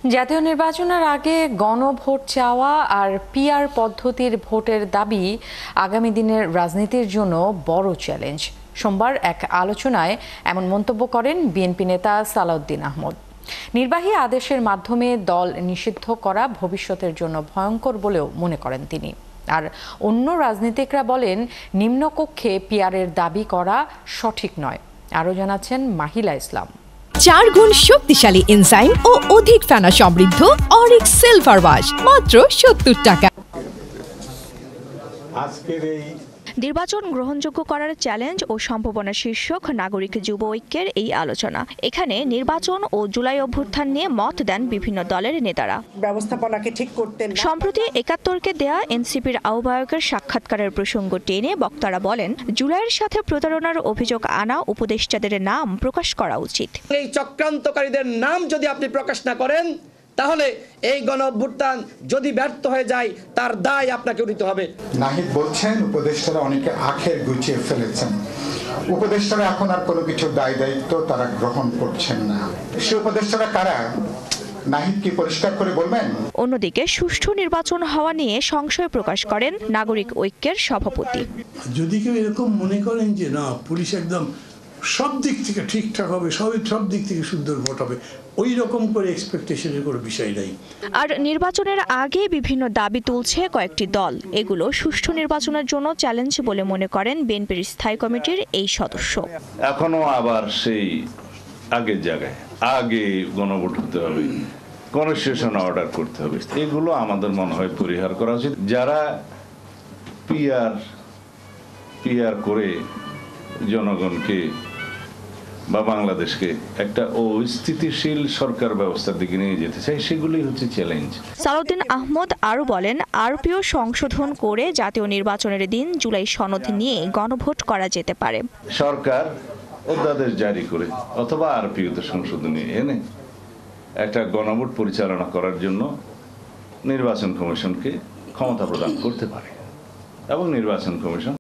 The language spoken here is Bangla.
জাতীয় নির্বাচনের আগে গণভোট চাওয়া আর পিআর পদ্ধতির ভোটের দাবি আগামী দিনের রাজনীতির জন্য বড় চ্যালেঞ্জ। সোমবার এক আলোচনায় এমন মন্তব্য করেন বিএনপি নেতা সালাউদ্দিন আহমদ। নির্বাহী আদেশের মাধ্যমে দল নিষিদ্ধ করা ভবিষ্যতের জন্য ভয়ঙ্কর বলেও মনে করেন তিনি। আর অন্য রাজনীতিকরা বলেন নিম্নকক্ষে পিআরের দাবি করা সঠিক নয়। আরও জানাচ্ছেন মাহিলা ইসলাম। 4 গুণ শক্তিশালী এনজাইম ও অধিক ফেনা সমৃদ্ধ অরিক্স সিলভার ওয়াশ মাত্র 70 টাকা। নির্বাচন গ্রহণযোগ্য করার চ্যালেঞ্জ ও সম্ভাবনা শীর্ষক নাগরিক যুব ঐক্যের এই আলোচনা। এখানে নির্বাচন ও জুলাই অভ্যুত্থান নিয়ে মত দেন বিভিন্ন দলের নেতারা। ব্যবস্থাপনাকে ঠিক করতে সম্প্রতি ৭১কে দেয়া এনসিপির আহ্বায়কের সাক্ষাৎকারের প্রসঙ্গ টেনে বক্তারা বলেন, জুলাইয়ের সাথে প্রতারণার অভিযোগ আনা উপদেষ্টাদের নাম প্রকাশ করা উচিত। এই চক্রান্তকারীদের নাম যদি আপনি প্রকাশ না করেন, তাহলে এই গণঅভ্যুত্থান যদি ব্যর্থ হয়ে যায় তার দায় আপনাকে নিতে হবে। নাহিদ বলছেন উপদেষ্টারা অনেকে আখের গুছিয়ে ফেলেছেন, উপদেষ্টারা এখন আর কোনো কিছু দায় দায়িত্ব তারা গ্রহণ করছেন না। সে উপদেষ্টারা কারা? নাহিদ কি পরিষ্কার করে বলবেন? অন্যদিকে সুষ্ঠু নির্বাচন হওয়া নিয়ে সংশয় প্রকাশ করেন নাগরিক ঐক্যের সভাপতি। যদি কেউ এরকম মনে করেন যে না পুলিশ একদম সব দিক থেকে ঠিকঠাক হবে, সব দিক থেকে সুন্দর ভোট হবে, ওই রকম করে এক্সপেকটেশনের কোনো বিষয় নাই। আর নির্বাচনের আগে বিভিন্ন দাবি তুলছে কয়েকটি দল। এগুলো সুষ্ঠু নির্বাচনের জন্য চ্যালেঞ্জ বলে মনে করেন বিএনপির স্থায়ী কমিটির এই সদস্য। এখনো আবার সেই আগের জায়গায় আগে গণভোট হতে হবে, কনস্টিটিউশন অর্ডার করতে হবে, এগুলো আমাদের মনে হয় পরিহার করা উচিত। যারা পিআর করে জনগণকে বা বাংলাদেশকে একটা অস্থিতিশীল সরকার ব্যবস্থার দিকে নিয়ে যেতে চাই, সেগুলোই হচ্ছে চ্যালেঞ্জ। সালাউদ্দিন আহমদ আরও বলেন, আরপিও সংশোধন করে জাতীয় নির্বাচনের দিন জুলাই সনদ নিয়ে গণভোট করা যেতে পারে। সরকার অধ্যাদেশ জারি করে অথবা আরপিওতে সংশোধনী এনে একটা গণভোট পরিচালনা করার জন্য নির্বাচন কমিশনকে ক্ষমতা প্রদান করতে পারে এবং নির্বাচন কমিশন